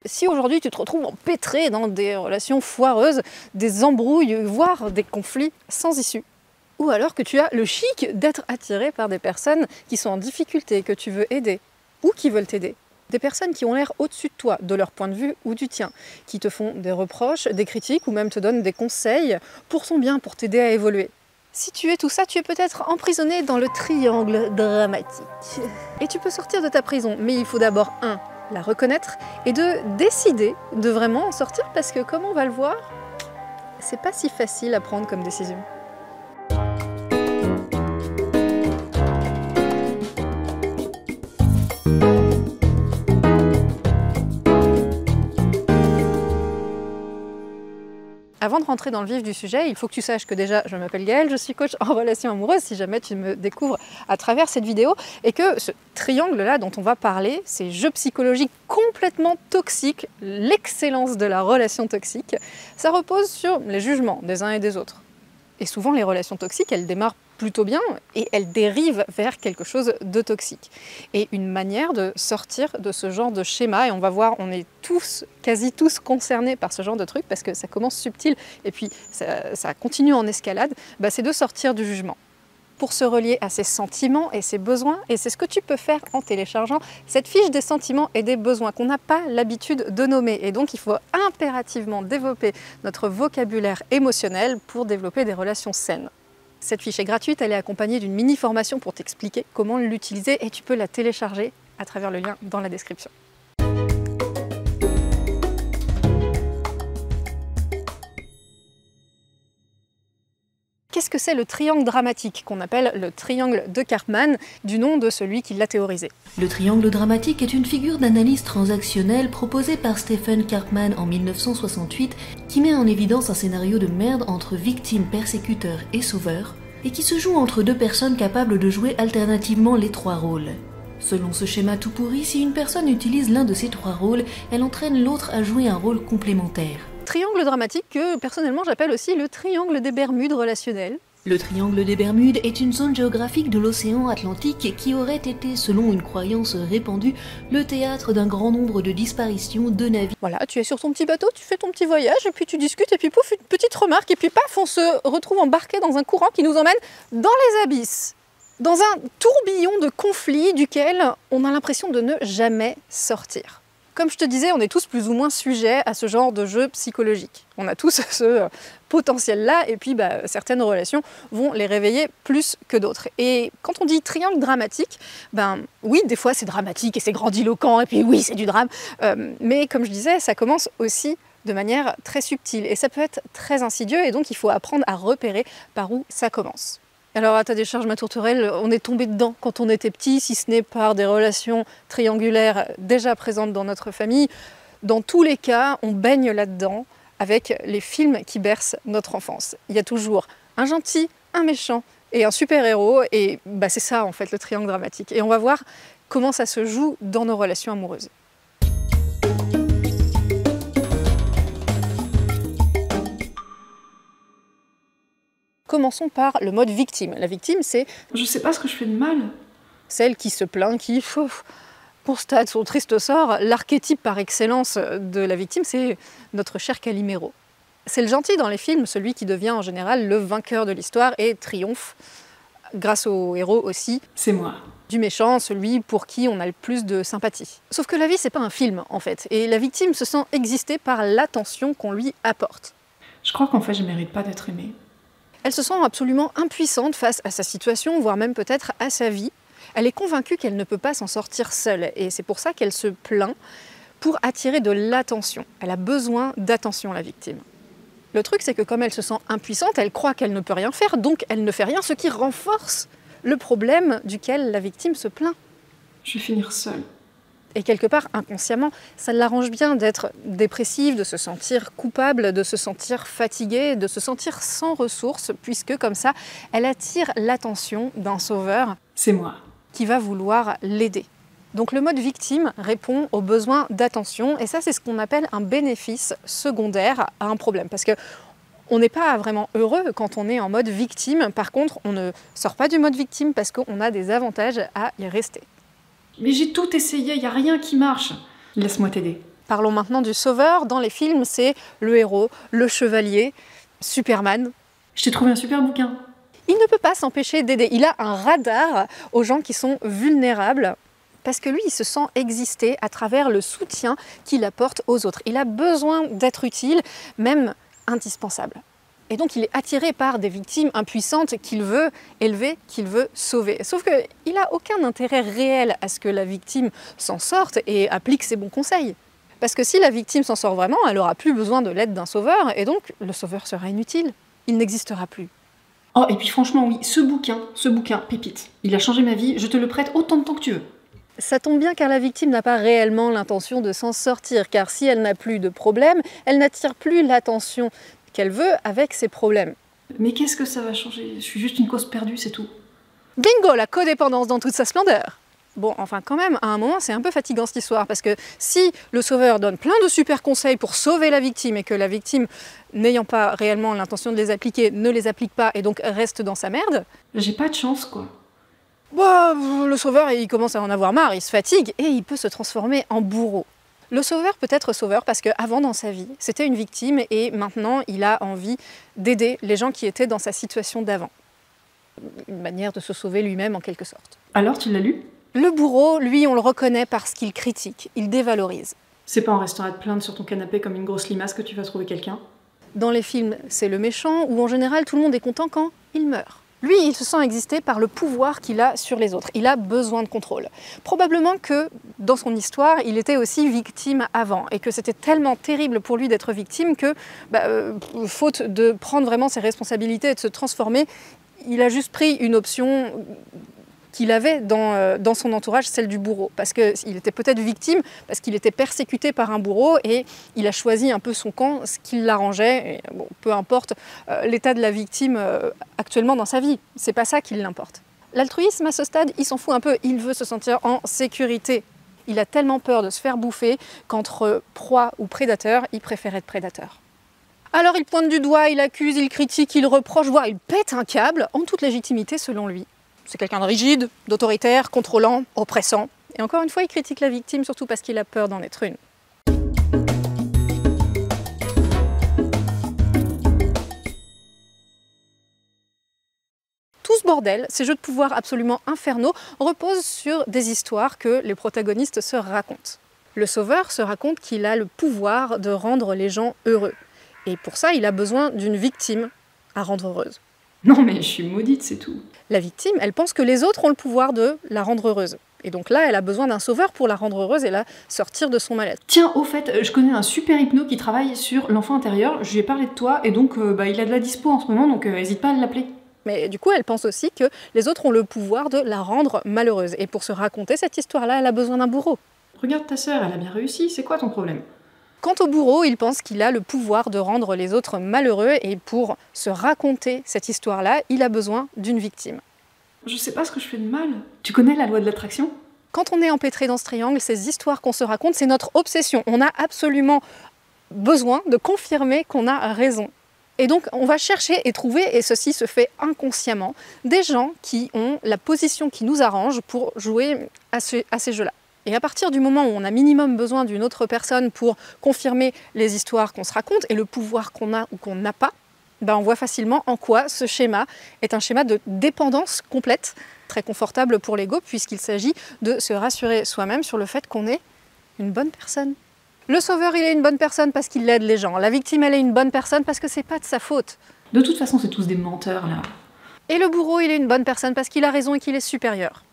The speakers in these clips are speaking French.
Si aujourd'hui tu te retrouves empêtré dans des relations foireuses, des embrouilles, voire des conflits sans issue, ou alors que tu as le chic d'être attiré par des personnes qui sont en difficulté, que tu veux aider, ou qui veulent t'aider. Des personnes qui ont l'air au-dessus de toi, de leur point de vue ou du tien, qui te font des reproches, des critiques ou même te donnent des conseils pour ton bien, pour t'aider à évoluer. Si tu es tout ça, tu es peut-être emprisonné dans le triangle dramatique. Et tu peux sortir de ta prison, mais il faut d'abord 1. La reconnaître et 2. Décider de vraiment en sortir parce que comme on va le voir, c'est pas si facile à prendre comme décision. Avant de rentrer dans le vif du sujet, il faut que tu saches que déjà, je m'appelle Gaëlle, je suis coach en relations amoureuses, si jamais tu me découvres à travers cette vidéo, et que ce triangle-là dont on va parler, ces jeux psychologiques complètement toxiques, l'excellence de la relation toxique, ça repose sur les jugements des uns et des autres. Et souvent, les relations toxiques, elles démarrent plutôt bien et elles dérivent vers quelque chose de toxique. Et une manière de sortir de ce genre de schéma, et on va voir, on est tous, quasi tous concernés par ce genre de truc, parce que ça commence subtil et puis ça continue en escalade, c'est de sortir du jugement. Pour se relier à ses sentiments et ses besoins, et c'est ce que tu peux faire en téléchargeant cette fiche des sentiments et des besoins qu'on n'a pas l'habitude de nommer. Et donc il faut impérativement développer notre vocabulaire émotionnel pour développer des relations saines. Cette fiche est gratuite, elle est accompagnée d'une mini-formation pour t'expliquer comment l'utiliser et tu peux la télécharger à travers le lien dans la description. Qu'est-ce que c'est le triangle dramatique, qu'on appelle le triangle de Karpman, du nom de celui qui l'a théorisé? Le triangle dramatique est une figure d'analyse transactionnelle proposée par Stephen Karpman en 1968, qui met en évidence un scénario de merde entre victime, persécuteur et sauveur, et qui se joue entre deux personnes capables de jouer alternativement les trois rôles. Selon ce schéma tout pourri, si une personne utilise l'un de ces trois rôles, elle entraîne l'autre à jouer un rôle complémentaire. Triangle dramatique que personnellement j'appelle aussi le triangle des Bermudes relationnel. Le triangle des Bermudes est une zone géographique de l'océan Atlantique qui aurait été, selon une croyance répandue, le théâtre d'un grand nombre de disparitions de navires. Voilà, tu es sur ton petit bateau, tu fais ton petit voyage, et puis tu discutes, et puis pouf, une petite remarque, et puis paf, on se retrouve embarqué dans un courant qui nous emmène dans les abysses. Dans un tourbillon de conflits duquel on a l'impression de ne jamais sortir. Comme je te disais, on est tous plus ou moins sujets à ce genre de jeu psychologique. On a tous ce potentiel-là, et puis certaines relations vont les réveiller plus que d'autres. Et quand on dit triangle dramatique, oui, des fois c'est dramatique et c'est grandiloquent, et puis oui, c'est du drame. Mais comme je disais, ça commence aussi de manière très subtile, et ça peut être très insidieux, et donc il faut apprendre à repérer par où ça commence. Alors à ta décharge, ma tourterelle, on est tombé dedans quand on était petit, si ce n'est par des relations triangulaires déjà présentes dans notre famille. Dans tous les cas, on baigne là-dedans avec les films qui bercent notre enfance. Il y a toujours un gentil, un méchant et un super-héros, et c'est ça en fait le triangle dramatique. Et on va voir comment ça se joue dans nos relations amoureuses. Commençons par le mode victime. La victime, c'est « je sais pas ce que je fais de mal ». Celle qui se plaint, qui constate son triste sort. L'archétype par excellence de la victime, c'est notre cher Calimero. C'est le gentil dans les films, celui qui devient en général le vainqueur de l'histoire et triomphe, grâce au héros aussi. C'est moi. Du méchant, celui pour qui on a le plus de sympathie. Sauf que la vie, c'est pas un film, en fait. Et la victime se sent exister par l'attention qu'on lui apporte. Je crois qu'en fait, je mérite pas d'être aimée. Elle se sent absolument impuissante face à sa situation, voire même peut-être à sa vie. Elle est convaincue qu'elle ne peut pas s'en sortir seule, et c'est pour ça qu'elle se plaint pour attirer de l'attention. Elle a besoin d'attention, la victime. Le truc, c'est que comme elle se sent impuissante, elle croit qu'elle ne peut rien faire, donc elle ne fait rien, ce qui renforce le problème duquel la victime se plaint. Je vais finir seule. Et quelque part, inconsciemment, ça l'arrange bien d'être dépressive, de se sentir coupable, de se sentir fatiguée, de se sentir sans ressources, puisque comme ça, elle attire l'attention d'un sauveur. C'est moi. Qui va vouloir l'aider. Donc le mode victime répond aux besoins d'attention, et ça c'est ce qu'on appelle un bénéfice secondaire à un problème. Parce que on n'est pas vraiment heureux quand on est en mode victime, par contre on ne sort pas du mode victime parce qu'on a des avantages à y rester. Mais j'ai tout essayé, il n'y a rien qui marche. Laisse-moi t'aider. Parlons maintenant du sauveur. Dans les films, c'est le héros, le chevalier, Superman. Je t'ai trouvé un super bouquin. Il ne peut pas s'empêcher d'aider. Il a un radar aux gens qui sont vulnérables parce que lui, il se sent exister à travers le soutien qu'il apporte aux autres. Il a besoin d'être utile, même indispensable. Et donc, il est attiré par des victimes impuissantes qu'il veut élever, qu'il veut sauver. Sauf qu'il n'a aucun intérêt réel à ce que la victime s'en sorte et applique ses bons conseils. Parce que si la victime s'en sort vraiment, elle n'aura plus besoin de l'aide d'un sauveur et donc le sauveur sera inutile. Il n'existera plus. Oh, et puis franchement, oui, ce bouquin, pépite. Il a changé ma vie, je te le prête autant de temps que tu veux. Ça tombe bien car la victime n'a pas réellement l'intention de s'en sortir, car si elle n'a plus de problème, elle n'attire plus l'attention qu'elle veut avec ses problèmes. Mais qu'est-ce que ça va changer? Je suis juste une cause perdue, c'est tout. Bingo, la codépendance dans toute sa splendeur. Bon, enfin quand même, à un moment, c'est un peu fatigant cette histoire, parce que si le sauveur donne plein de super conseils pour sauver la victime, et que la victime, n'ayant pas réellement l'intention de les appliquer, ne les applique pas, et donc reste dans sa merde... J'ai pas de chance, quoi. Bah, le sauveur, il commence à en avoir marre, il se fatigue, et il peut se transformer en bourreau. Le sauveur peut être sauveur parce qu'avant dans sa vie, c'était une victime, et maintenant, il a envie d'aider les gens qui étaient dans sa situation d'avant. Une manière de se sauver lui-même, en quelque sorte. Alors, tu l'as lu? Le bourreau, lui, on le reconnaît parce qu'il critique, il dévalorise. C'est pas en restant à te plaindre sur ton canapé comme une grosse limace que tu vas trouver quelqu'un? Dans les films, c'est le méchant, où en général tout le monde est content quand il meurt. Lui, il se sent exister par le pouvoir qu'il a sur les autres. Il a besoin de contrôle. Probablement que, dans son histoire, il était aussi victime avant, et que c'était tellement terrible pour lui d'être victime que, faute de prendre vraiment ses responsabilités et de se transformer, il a juste pris une option qu'il avait dans son entourage, celle du bourreau. Parce qu'il était peut-être victime, parce qu'il était persécuté par un bourreau, et il a choisi un peu son camp, ce qui l'arrangeait. Et bon, peu importe l'état de la victime actuellement dans sa vie, c'est pas ça qui l'importe. L'altruisme, à ce stade, il s'en fout un peu, il veut se sentir en sécurité. Il a tellement peur de se faire bouffer qu'entre proie ou prédateur, il préfère être prédateur. Alors il pointe du doigt, il accuse, il critique, il reproche, voire il pète un câble, en toute légitimité selon lui. C'est quelqu'un de rigide, d'autoritaire, contrôlant, oppressant. Et encore une fois, il critique la victime, surtout parce qu'il a peur d'en être une. Tout ce bordel, ces jeux de pouvoir absolument infernaux, reposent sur des histoires que les protagonistes se racontent. Le sauveur se raconte qu'il a le pouvoir de rendre les gens heureux. Et pour ça, il a besoin d'une victime à rendre heureuse. Non mais je suis maudite, c'est tout. La victime, elle pense que les autres ont le pouvoir de la rendre heureuse. Et donc là, elle a besoin d'un sauveur pour la rendre heureuse et la sortir de son mal-être. Tiens, au fait, je connais un super hypno qui travaille sur l'enfant intérieur, je lui ai parlé de toi, et donc il a de la dispo en ce moment, donc n'hésite pas à l'appeler. Mais du coup, elle pense aussi que les autres ont le pouvoir de la rendre malheureuse. Et pour se raconter cette histoire-là, elle a besoin d'un bourreau. Regarde ta sœur, elle a bien réussi, c'est quoi ton problème? Quant au bourreau, il pense qu'il a le pouvoir de rendre les autres malheureux, et pour se raconter cette histoire-là, il a besoin d'une victime. Je sais pas ce que je fais de mal. Tu connais la loi de l'attraction? Quand on est empêtré dans ce triangle, ces histoires qu'on se raconte, c'est notre obsession. On a absolument besoin de confirmer qu'on a raison. Et donc on va chercher et trouver, et ceci se fait inconsciemment, des gens qui ont la position qui nous arrange pour jouer à ces jeux-là. Et à partir du moment où on a minimum besoin d'une autre personne pour confirmer les histoires qu'on se raconte et le pouvoir qu'on a ou qu'on n'a pas, on voit facilement en quoi ce schéma est un schéma de dépendance complète, très confortable pour l'ego, puisqu'il s'agit de se rassurer soi-même sur le fait qu'on est une bonne personne. Le sauveur, il est une bonne personne parce qu'il aide les gens. La victime, elle est une bonne personne parce que c'est pas de sa faute. De toute façon, c'est tous des menteurs, là. Et le bourreau, il est une bonne personne parce qu'il a raison et qu'il est supérieur.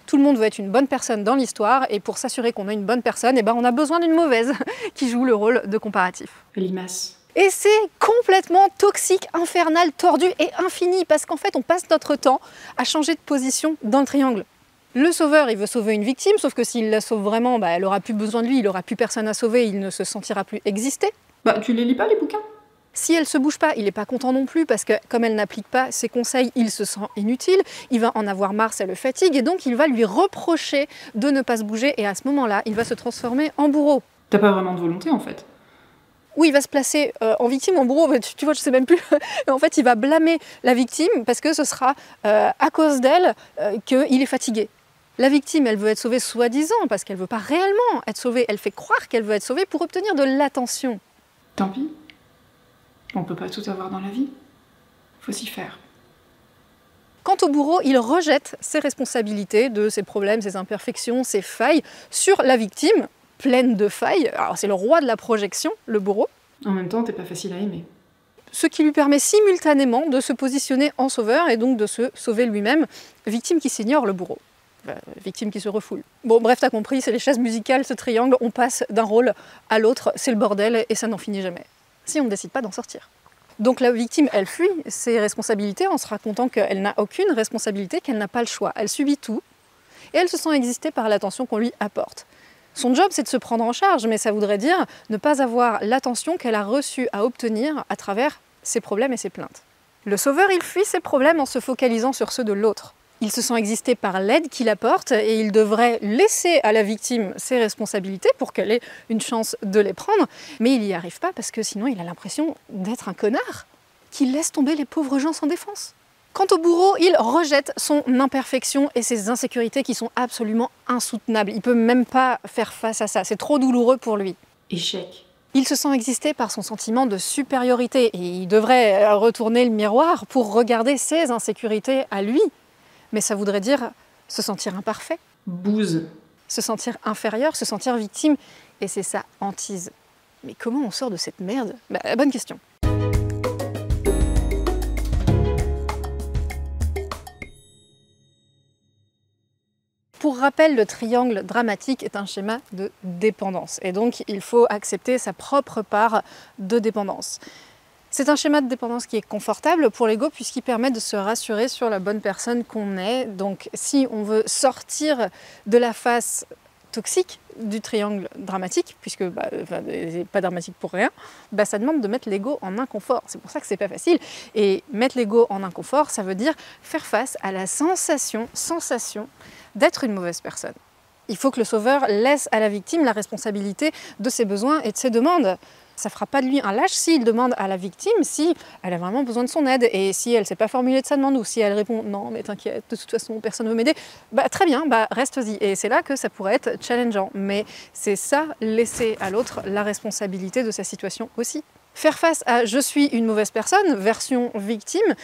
Tout le monde veut être une bonne personne dans l'histoire, et pour s'assurer qu'on a une bonne personne, on a besoin d'une mauvaise qui joue le rôle de comparatif. Limace. Et c'est complètement toxique, infernal, tordu et infini, parce qu'en fait, on passe notre temps à changer de position dans le triangle. Le sauveur, il veut sauver une victime, sauf que s'il la sauve vraiment, elle aura plus besoin de lui, il n'aura plus personne à sauver, il ne se sentira plus exister. Tu les lis pas, les bouquins? Si elle se bouge pas, il n'est pas content non plus, parce que comme elle n'applique pas ses conseils, il se sent inutile, il va en avoir marre, ça le fatigue, et donc il va lui reprocher de ne pas se bouger, et à ce moment-là, il va se transformer en bourreau. T'as pas vraiment de volonté, en fait. Oui, il va se placer en victime, en bourreau, tu vois, je sais même plus. En fait, il va blâmer la victime parce que ce sera à cause d'elle qu'il est fatigué. La victime, elle veut être sauvée soi-disant, parce qu'elle ne veut pas réellement être sauvée. Elle fait croire qu'elle veut être sauvée pour obtenir de l'attention. Tant pis. On peut pas tout avoir dans la vie. Faut s'y faire. Quant au bourreau, il rejette ses responsabilités de ses problèmes, ses imperfections, ses failles sur la victime, pleine de failles. Alors c'est le roi de la projection, le bourreau. En même temps, t'es pas facile à aimer. Ce qui lui permet simultanément de se positionner en sauveur et donc de se sauver lui-même, victime qui s'ignore, le bourreau. Victime qui se refoule. Bon, bref, t'as compris, c'est les chaises musicales, ce triangle, on passe d'un rôle à l'autre, c'est le bordel et ça n'en finit jamais. Si on ne décide pas d'en sortir. Donc la victime, elle fuit ses responsabilités en se racontant qu'elle n'a aucune responsabilité, qu'elle n'a pas le choix. Elle subit tout et elle se sent exister par l'attention qu'on lui apporte. Son job, c'est de se prendre en charge, mais ça voudrait dire ne pas avoir l'attention qu'elle a reçue à obtenir à travers ses problèmes et ses plaintes. Le sauveur, il fuit ses problèmes en se focalisant sur ceux de l'autre. Il se sent exister par l'aide qu'il apporte et il devrait laisser à la victime ses responsabilités pour qu'elle ait une chance de les prendre. Mais il n'y arrive pas parce que sinon il a l'impression d'être un connard qui laisse tomber les pauvres gens sans défense. Quant au bourreau, il rejette son imperfection et ses insécurités qui sont absolument insoutenables. Il ne peut même pas faire face à ça, c'est trop douloureux pour lui. Échec. Il se sent exister par son sentiment de supériorité et il devrait retourner le miroir pour regarder ses insécurités à lui. Mais ça voudrait dire se sentir imparfait, Bouse. se sentir inférieur, se sentir victime. Et c'est sa hantise. Mais comment on sort de cette merde? Bonne question. Pour rappel, le triangle dramatique est un schéma de dépendance. Et donc, il faut accepter sa propre part de dépendance. C'est un schéma de dépendance qui est confortable pour l'ego puisqu'il permet de se rassurer sur la bonne personne qu'on est. Donc si on veut sortir de la face toxique du triangle dramatique, puisque c'est pas dramatique pour rien, ça demande de mettre l'ego en inconfort. C'est pour ça que c'est pas facile. Et mettre l'ego en inconfort, ça veut dire faire face à la sensation d'être une mauvaise personne. Il faut que le sauveur laisse à la victime la responsabilité de ses besoins et de ses demandes. Ça ne fera pas de lui un lâche s'il demande à la victime si elle a vraiment besoin de son aide et si elle ne sait pas formuler de sa demande ou si elle répond « non mais t'inquiète, de toute façon personne ne veut m'aider », très bien, reste-y. Et c'est là que ça pourrait être challengeant. Mais c'est ça, laisser à l'autre la responsabilité de sa situation aussi. Faire face à « je suis une mauvaise personne » version victime,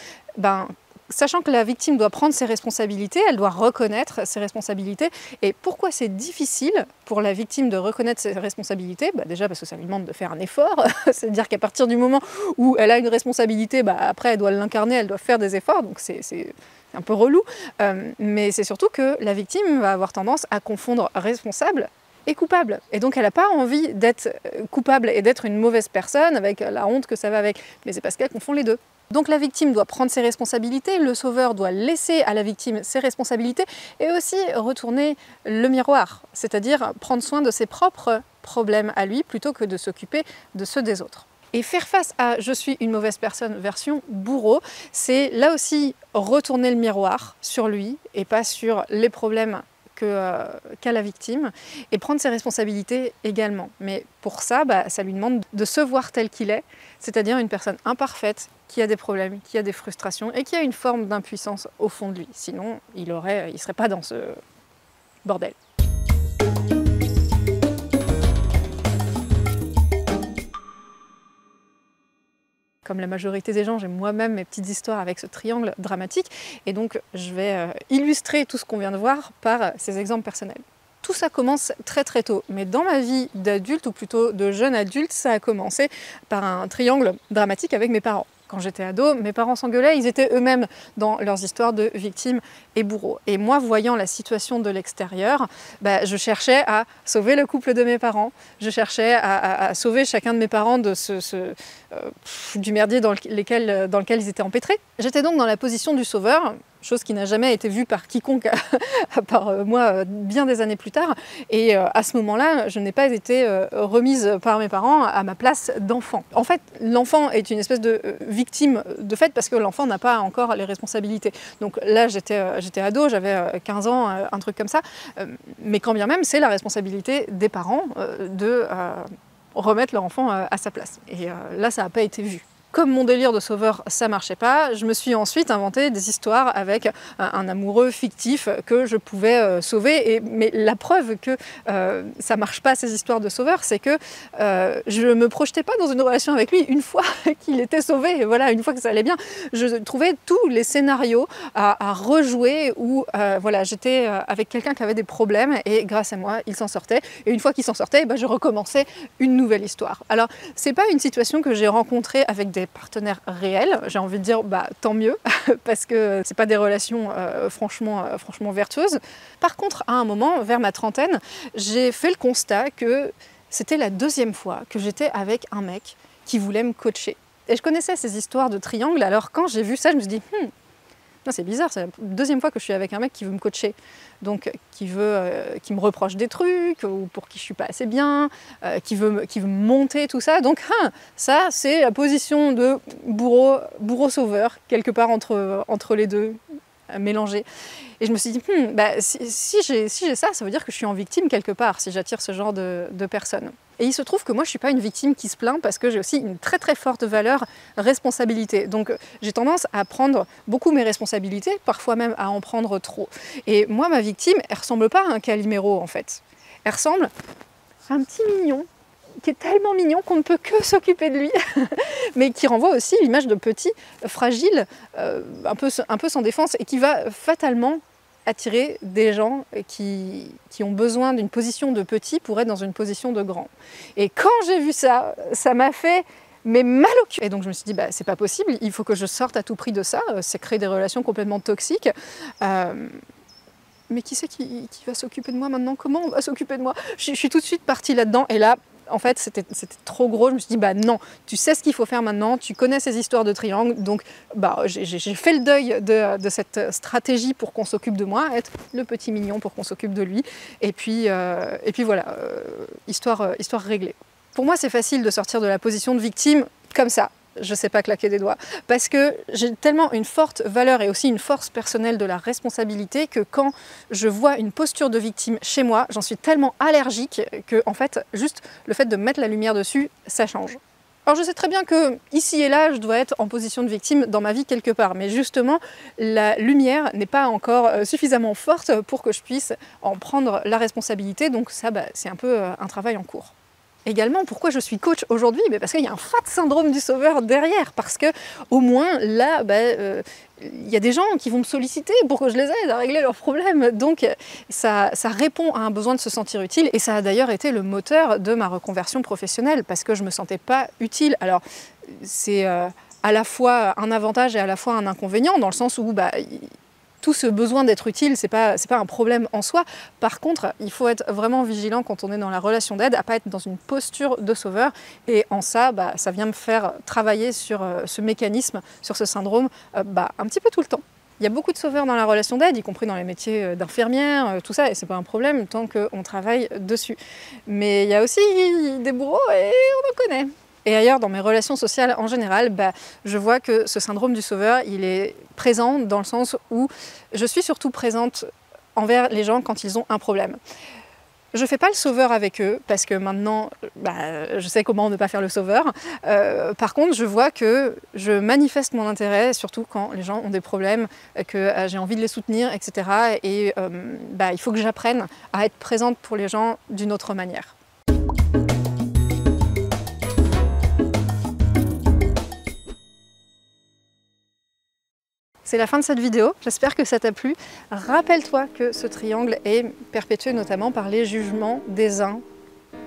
sachant que la victime doit prendre ses responsabilités, elle doit reconnaître ses responsabilités. Et pourquoi c'est difficile pour la victime de reconnaître ses responsabilités? Déjà parce que ça lui demande de faire un effort, c'est-à-dire qu'à partir du moment où elle a une responsabilité, après elle doit l'incarner, elle doit faire des efforts, donc c'est un peu relou. Mais c'est surtout que la victime va avoir tendance à confondre responsable et coupable. Et donc elle n'a pas envie d'être coupable et d'être une mauvaise personne avec la honte que ça va avec. Mais c'est parce qu'elle confond les deux. Donc la victime doit prendre ses responsabilités, le sauveur doit laisser à la victime ses responsabilités et aussi retourner le miroir, c'est-à-dire prendre soin de ses propres problèmes à lui plutôt que de s'occuper de ceux des autres. Et faire face à « je suis une mauvaise personne » version bourreau, c'est là aussi retourner le miroir sur lui et pas sur les problèmes qu'a la victime et prendre ses responsabilités également. Mais pour ça, ça lui demande de se voir tel qu'il est, c'est-à-dire une personne imparfaite qui a des problèmes, qui a des frustrations et qui a une forme d'impuissance au fond de lui. Sinon, il serait pas dans ce bordel. Comme la majorité des gens, j'ai moi-même mes petites histoires avec ce triangle dramatique et donc je vais illustrer tout ce qu'on vient de voir par ces exemples personnels. Tout ça commence très très tôt, mais dans ma vie d'adulte, ou plutôt de jeune adulte, ça a commencé par un triangle dramatique avec mes parents. Quand j'étais ado, mes parents s'engueulaient, ils étaient eux-mêmes dans leurs histoires de victimes et bourreaux. Et moi, voyant la situation de l'extérieur, je cherchais à sauver le couple de mes parents, je cherchais à sauver chacun de mes parents de du merdier dans lequel ils étaient empêtrés. J'étais donc dans la position du sauveur, chose qui n'a jamais été vue par quiconque, à part moi, bien des années plus tard. Et à ce moment-là, je n'ai pas été remise par mes parents à ma place d'enfant. En fait, l'enfant est une espèce de victime de fait parce que l'enfant n'a pas encore les responsabilités. Donc là, j'étais ado, j'avais 15 ans, un truc comme ça. Mais quand bien même, c'est la responsabilité des parents de remettre leur enfant à sa place. Et là, ça n'a pas été vu. Comme mon délire de sauveur, ça marchait pas, je me suis ensuite inventé des histoires avec un amoureux fictif que je pouvais sauver. Mais la preuve que ça marche pas, ces histoires de sauveur, c'est que je me projetais pas dans une relation avec lui une fois qu'il était sauvé. Et voilà, une fois que ça allait bien, je trouvais tous les scénarios à rejouer où voilà, j'étais avec quelqu'un qui avait des problèmes et grâce à moi, il s'en sortait. Et une fois qu'il s'en sortait, je recommençais une nouvelle histoire. Alors, c'est pas une situation que j'ai rencontrée avec des partenaires réels, j'ai envie de dire tant mieux, parce que c'est pas des relations franchement vertueuses. Par contre, à un moment, vers ma trentaine, j'ai fait le constat que c'était la deuxième fois que j'étais avec un mec qui voulait me coacher. Et je connaissais ces histoires de triangle, alors quand j'ai vu ça, je me suis dit non, c'est bizarre, c'est la deuxième fois que je suis avec un mec qui veut me coacher. Donc, qui me reproche des trucs, ou pour qui je suis pas assez bien, qui veut monter, tout ça. Donc, ça, c'est la position de bourreau-sauveur, quelque part entre les deux, mélangés. Et je me suis dit, si j'ai ça, ça veut dire que je suis en victime quelque part, si j'attire ce genre de personnes. Et il se trouve que moi, je ne suis pas une victime qui se plaint parce que j'ai aussi une très très forte valeur responsabilité. Donc j'ai tendance à prendre beaucoup mes responsabilités, parfois même à en prendre trop. Et moi, ma victime, elle ne ressemble pas à un Calimero en fait. Elle ressemble à un petit mignon qui est tellement mignon qu'on ne peut que s'occuper de lui, mais qui renvoie aussi l'image de petit, fragile, un peu sans défense, et qui va fatalement attirer des gens qui ont besoin d'une position de petit pour être dans une position de grand. Et quand j'ai vu ça, ça m'a fait mal au cul. Et donc je me suis dit, c'est pas possible, il faut que je sorte à tout prix de ça, c'est créer des relations complètement toxiques. Mais qui c'est qui va s'occuper de moi maintenant? Comment on va s'occuper de moi? Je suis tout de suite partie là-dedans, et là, en fait, c'était trop gros. Je me suis dit, non, tu sais ce qu'il faut faire maintenant, tu connais ces histoires de triangle, donc j'ai fait le deuil de cette stratégie pour qu'on s'occupe de moi, être le petit mignon pour qu'on s'occupe de lui, et puis voilà, histoire réglée. Pour moi, c'est facile de sortir de la position de victime comme ça. Je ne sais pas claquer des doigts, parce que j'ai tellement une forte valeur et aussi une force personnelle de la responsabilité que quand je vois une posture de victime chez moi, j'en suis tellement allergique que en fait, juste le fait de mettre la lumière dessus, ça change. Alors je sais très bien que ici et là, je dois être en position de victime dans ma vie quelque part, mais justement, la lumière n'est pas encore suffisamment forte pour que je puisse en prendre la responsabilité, donc ça, c'est un peu un travail en cours. Également, pourquoi je suis coach aujourd'hui? Parce qu'il y a un fat syndrome du sauveur derrière, parce que au moins là, il y a des gens qui vont me solliciter pour que je les aide à régler leurs problèmes. Donc ça répond à un besoin de se sentir utile, et ça a d'ailleurs été le moteur de ma reconversion professionnelle, parce que je ne me sentais pas utile. Alors c'est à la fois un avantage et à la fois un inconvénient, dans le sens où tout ce besoin d'être utile, c'est pas un problème en soi. Par contre, il faut être vraiment vigilant quand on est dans la relation d'aide, à pas être dans une posture de sauveur. Et en ça, ça vient me faire travailler sur ce mécanisme, sur ce syndrome, un petit peu tout le temps. Il y a beaucoup de sauveurs dans la relation d'aide, y compris dans les métiers d'infirmière, tout ça, et c'est pas un problème tant qu'on travaille dessus. Mais il y a aussi des bourreaux, et on en connaît. Et ailleurs, dans mes relations sociales en général, je vois que ce syndrome du sauveur, il est présent dans le sens où je suis surtout présente envers les gens quand ils ont un problème. Je ne fais pas le sauveur avec eux, parce que maintenant, je sais comment ne pas faire le sauveur. Par contre, je vois que je manifeste mon intérêt, surtout quand les gens ont des problèmes, que j'ai envie de les soutenir, etc. Et il faut que j'apprenne à être présente pour les gens d'une autre manière. C'est la fin de cette vidéo, j'espère que ça t'a plu. Rappelle-toi que ce triangle est perpétué notamment par les jugements des uns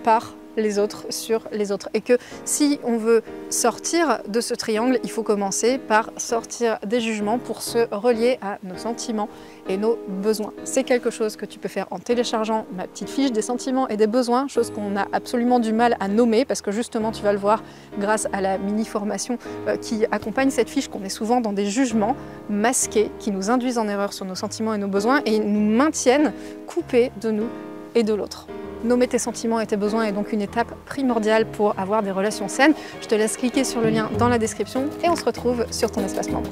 par les autres sur les autres. Et que si on veut sortir de ce triangle, il faut commencer par sortir des jugements pour se relier à nos sentiments et nos besoins. C'est quelque chose que tu peux faire en téléchargeant ma petite fiche des sentiments et des besoins, chose qu'on a absolument du mal à nommer parce que justement tu vas le voir grâce à la mini-formation qui accompagne cette fiche, qu'on est souvent dans des jugements masqués qui nous induisent en erreur sur nos sentiments et nos besoins et nous maintiennent coupés de nous et de l'autre. Nommer tes sentiments et tes besoins est donc une étape primordiale pour avoir des relations saines. Je te laisse cliquer sur le lien dans la description et on se retrouve sur ton espace membre.